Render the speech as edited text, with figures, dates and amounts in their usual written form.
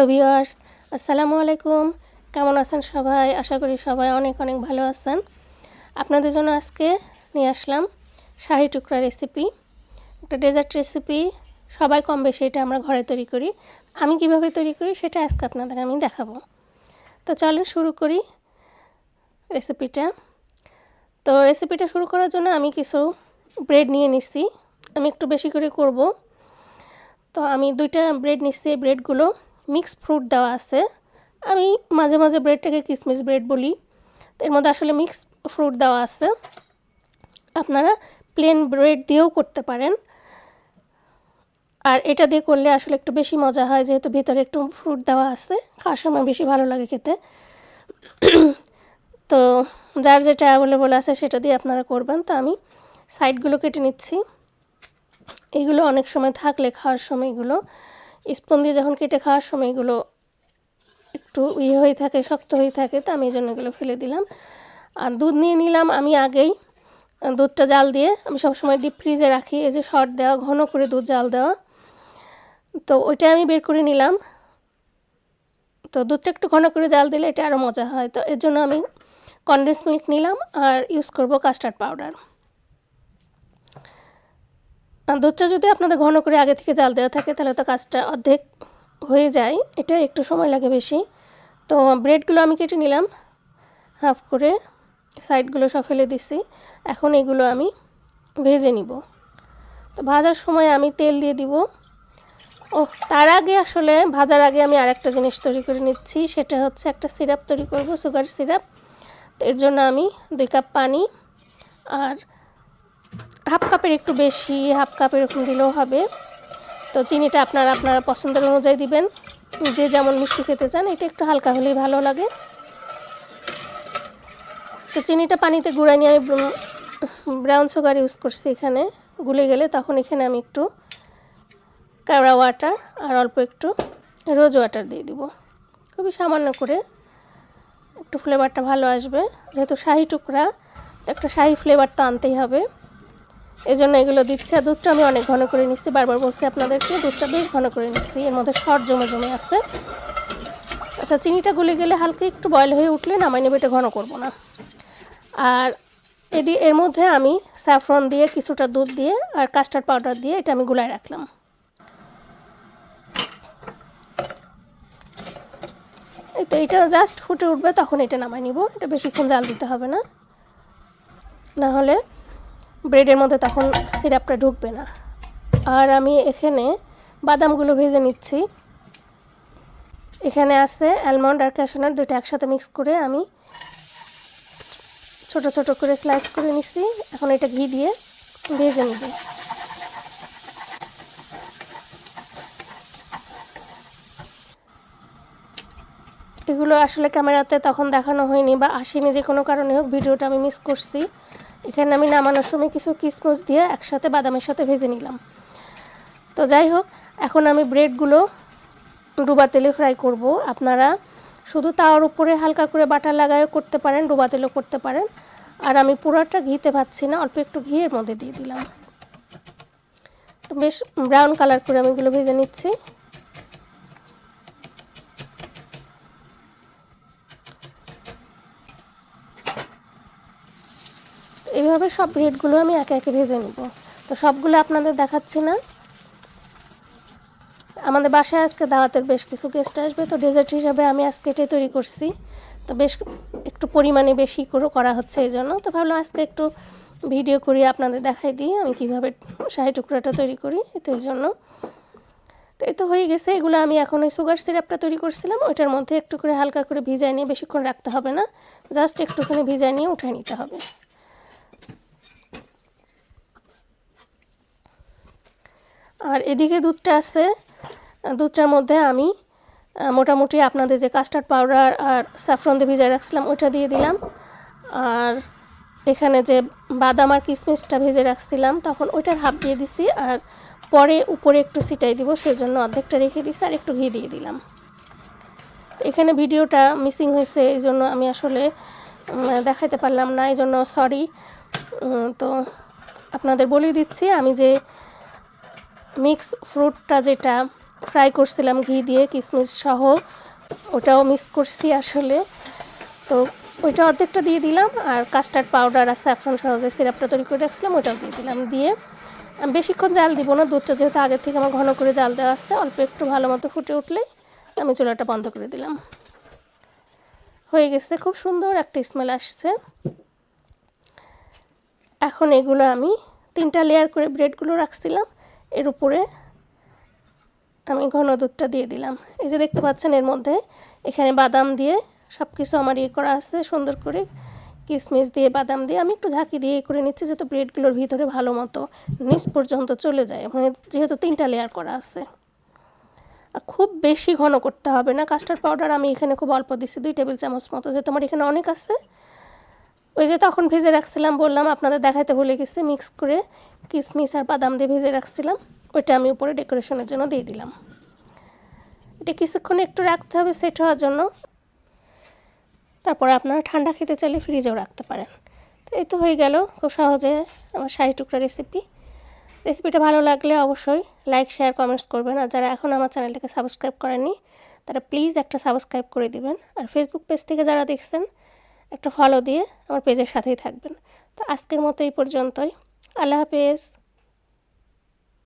Hello viewers, আসসালামু আলাইকুম। কেমন আছেন সবাই? আশা করি সবাই অনেক অনেক ভালো আছেন। আপনাদের জন্য আজকে নিয়ে আসলাম শাহি টুকরা রেসিপি, একটা ডেজার্ট রেসিপি। সবাই কম বেশি এটা আমরা ঘরে তৈরি করি। আমি কিভাবে তৈরি করি সেটা আজকে আপনাদের আমি দেখাবো। তো চলেন শুরু করি রেসিপিটা। তো রেসিপিটা শুরু করার জন্য আমি কিছু ব্রেড নিয়ে নিচ্ছি। আমি একটু বেশি করে করব। তো আমি 2টা ব্রেড নিচ্ছি। ব্রেডগুলো মিক্স ফ্রুট দেওয়া আছে। আমি মাঝে মাঝে ব্রেডটাকে কিসমিস ব্রেড বলি। তো এর মধ্যে আসলে মিক্স ফ্রুট দেওয়া আছে। আপনারা প্লেন ব্রেড দিয়েও করতে পারেন, আর এটা দিয়ে করলে আসলে একটু বেশি মজা হয়, যেহেতু ভিতরে একটু ফ্রুট দেওয়া আছে, খাওয়ার সময় বেশি ভালো লাগে খেতে। তো যার যেটা অ্যাভেলেবল আছে সেটা দিয়ে আপনারা করবেন। তো আমি সাইডগুলো কেটে নিচ্ছি। এগুলো অনেক সময় থাকলে খাওয়ার সময় এগুলো স্পুন দিয়ে যখন কেটে খাওয়ার সময় এগুলো একটু হয়ে থাকে, শক্ত হয়ে থাকে। তো আমি এই জন্য এগুলো ফেলে দিলাম। আর দুধ নিয়ে নিলাম আমি আগেই। দুধটা জাল দিয়ে আমি সবসময় ডিপ ফ্রিজে রাখি, এই যে শর্ট দেওয়া, ঘন করে দুধ জাল দেওয়া। তো ওইটা আমি বের করে নিলাম। তো দুধটা একটু ঘন করে জাল দিলে এটা আরও মজা হয়। তো এর জন্য আমি কনডেন্স মিল্ক নিলাম আর ইউজ করব কাস্টার্ড পাউডার। দুধটা যদি আপনাদের ঘন করে আগে থেকে জাল দেওয়া থাকে তাহলে তো কাজটা অর্ধেক হয়ে যায়, এটা একটু সময় লাগে বেশি। তো ব্রেডগুলো আমি কেটে নিলাম হাফ করে, সাইডগুলো সব ফেলে দিছি। এখন এগুলো আমি ভেজে নিব। তো ভাজার সময় আমি তেল দিয়ে দিব। তার আগে আসলে ভাজার আগে আমি আরেকটা জিনিস তৈরি করে নিচ্ছি, সেটা হচ্ছে একটা সিরাপ তৈরি করব, সুগার সিরাপ। তো এর জন্য আমি 2 কাপ পানি আর হাফ কাপের একটু বেশি, হাফ কাপ এরকম দিলেও হবে। তো চিনিটা আপনারা পছন্দের অনুযায়ী দিবেন, যে যেমন মিষ্টি খেতে চান। এটা একটু হালকা হলেই ভালো লাগে। তো চিনিটা পানিতে গুঁড়া নিয়ে আমি ব্রাউন সুগার ইউজ করছি। এখানে গুলে গেলে তখন এখানে আমি একটু কেওড়া ওয়াটার আর অল্প একটু রোজ ওয়াটার দিয়ে দিব, খুবই সামান্য করে। একটু ফ্লেভারটা ভালো আসবে, যেহেতু শাহি টুকরা, তো একটা শাহি ফ্লেভার তো আনতেই হবে, এই জন্য এগুলো দিচ্ছি। আর দুধটা আমি অনেক ঘন করে নিচ্ছি, বারবার বলছি আপনাদেরকে, দুধটা বেশ ঘন করে নিচ্ছি। এর মধ্যে শর্ট জমে জমে আছে। আচ্ছা, চিনিটা গলে গেলে হালকা একটু বয়েল হয়ে উঠলে নামাই নেবে, এটা ঘন করব না। আর এর মধ্যে আমি স্যাফরন দিয়ে, কিছুটা দুধ দিয়ে আর কাস্টার্ড পাউডার দিয়ে এটা আমি গুলায় রাখলাম। তো এটা জাস্ট ফুটে উঠবে, তখন এটা নামাই নিব। এটা বেশিক্ষণ জাল দিতে হবে না, না হলে ব্রেডের মধ্যে তখন সিরাপটা ঢুকবে না। আর আমি এখানে বাদামগুলো ভেজে নিচ্ছি। এখানে আছে অ্যালমন্ড আর ক্যাশনাট, দুটো একসাথে মিক্স করে আমি ছোট ছোট করে স্লাইস করে নিচ্ছি। এখন এটা ঘি দিয়ে ভেজে নিব। এগুলো আসলে ক্যামেরাতে তখন দেখানো হয়নি বা আসেনি, যে কোনো কারণে হোক ভিডিওটা আমি মিস করছি। এখানে আমি নামানোর সময় কিছু কিশমিশ দিয়ে একসাথে বাদামের সাথে ভেজে নিলাম। তো যাই হোক, এখন আমি ব্রেডগুলো ডুবা তেলে ফ্রাই করব। আপনারা শুধু তাওয়ার উপরে হালকা করে বাটার লাগায়ও করতে পারেন, ডুবা তেলও করতে পারেন। আর আমি পুরোটা ঘিতে ভাজছি না, অল্প একটু ঘি এর মধ্যে দিয়ে দিলাম। বেশ ব্রাউন কালার করে আমি এগুলো ভেজে নিচ্ছি। এইভাবে সব ব্রেডগুলো আমি একে একে ভেজে নেব। তো সবগুলো আপনাদের দেখাচ্ছি না। আমাদের বাসায় আজকে দাওয়াতের বেশ কিছু গেস্ট আসবে, তো ডেজার্ট হিসাবে আমি আজকে এটাই তৈরি করছি। তো বেশ একটু পরিমাণে বেশি করে করা হচ্ছে, এই জন্য তো ভাবলাম আজকে একটু ভিডিও করি, আপনাদের দেখাই দিই আমি কীভাবে শাহি টুকরাটা তৈরি করি। তো এই জন্য তো এই তো হয়ে গেছে। এগুলো আমি এখন ওই সুগার সিরাপটা তৈরি করছিলাম, ওইটার মধ্যে একটু করে হালকা করে ভিজায় নিয়ে, বেশিক্ষণ রাখতে হবে না, জাস্ট একটুখানি ভিজায় নিয়ে উঠায় নিতে হবে। আর এদিকে দুধটা আছে, দুধটার মধ্যে আমি মোটামুটি আপনাদের যে কাস্টার্ড পাউডার আর স্যাফরন দিয়ে ভিজায় রাখছিলাম ওইটা দিয়ে দিলাম। আর এখানে যে বাদাম আর কিশমিশটা ভেজে রাখছিলাম তখন ওইটার হাফ দিয়ে দিছি, আর পরে উপরে একটু ছিটাই দিব, সেজন্য অর্ধেকটা রেখে দিছি আর একটু ঘি দিয়ে দিলাম। তো এখানে ভিডিওটা মিসিং হয়েছে, এই জন্য আমি আসলে দেখাতে পারলাম না, এই জন্য সরি। তো আপনাদের বলে দিচ্ছি, আমি যে মিক্স ফ্রুটটা যেটা ফ্রাই করছিলাম ঘি দিয়ে কিশমিশ সহ, ওটাও মিক্স করছি আসলে। তো ওইটা অর্ধেকটা দিয়ে দিলাম, আর কাস্টার্ড পাউডার আর স্যাফরন সহ যে সিরাপটা তৈরি করে রাখছিলাম ওইটাও দিয়ে দিলাম। দিয়ে আমি বেশিক্ষণ জাল দিব না, দুধটা যেহেতু আগের থেকে আমার ঘন করে জাল দেওয়া আসছে, অল্প একটু ভালো মতো ফুটে উঠলেই আমি চুলাটা বন্ধ করে দিলাম। হয়ে গেছে, খুব সুন্দর একটা স্মেল আসছে। এখন এগুলো আমি 3টা লেয়ার করে ব্রেডগুলো রাখছিলাম, এর উপরে আমি ঘন দুধটা দিয়ে দিলাম। এই যে দেখতে পাচ্ছেন এর মধ্যে এখানে বাদাম দিয়ে সব কিছু আমার করা আছে সুন্দর করে, কিশমিশ দিয়ে বাদাম দিয়ে আমি একটু ঝাঁকি দিয়ে করে নিচ্ছি যাতে ব্রেডগুলোর ভিতরে ভালো মতো নিচ পর্যন্ত চলে যায়, মানে যেহেতু 3টা লেয়ার করা আছে। আর খুব বেশি ঘন করতে হবে না। কাস্টার্ড পাউডার আমি এখানে খুব অল্প দিচ্ছি, 2 টেবিল চামচ মতো, যেহেতু আমার এখানে অনেক আছে। ওই যে তখন ভেজে রাখছিলাম, বললাম আপনাদের দেখাতে ভুলে গেছি, মিক্স করে কিশমিশ আর বাদাম দিয়ে ভেজে রাখছিলাম, ওইটা আমি উপরে ডেকোরেশনের জন্য দিয়ে দিলাম। এটা কিছুক্ষণ একটু রাখতে হবে সেট হওয়ার জন্য, তারপরে আপনারা ঠান্ডা খেতে চাইলে ফ্রিজেও রাখতে পারেন। তো এই তো হয়ে গেল খুব সহজে আমার শাহী টুকরা রেসিপিটা ভালো লাগলে অবশ্যই লাইক শেয়ার কমেন্টস করবেন। আর যারা এখন আমার চ্যানেলটাকে সাবস্ক্রাইব করেননি তারা প্লিজ একটা সাবস্ক্রাইব করে দিবেন। আর ফেসবুক পেজ থেকে যারা দেখছেন একটা ফলো দিয়ে আমার পেজের সাথেই থাকবেন। তো আজকের মতো এই পর্যন্তই। আল্লাহ হাফেজ।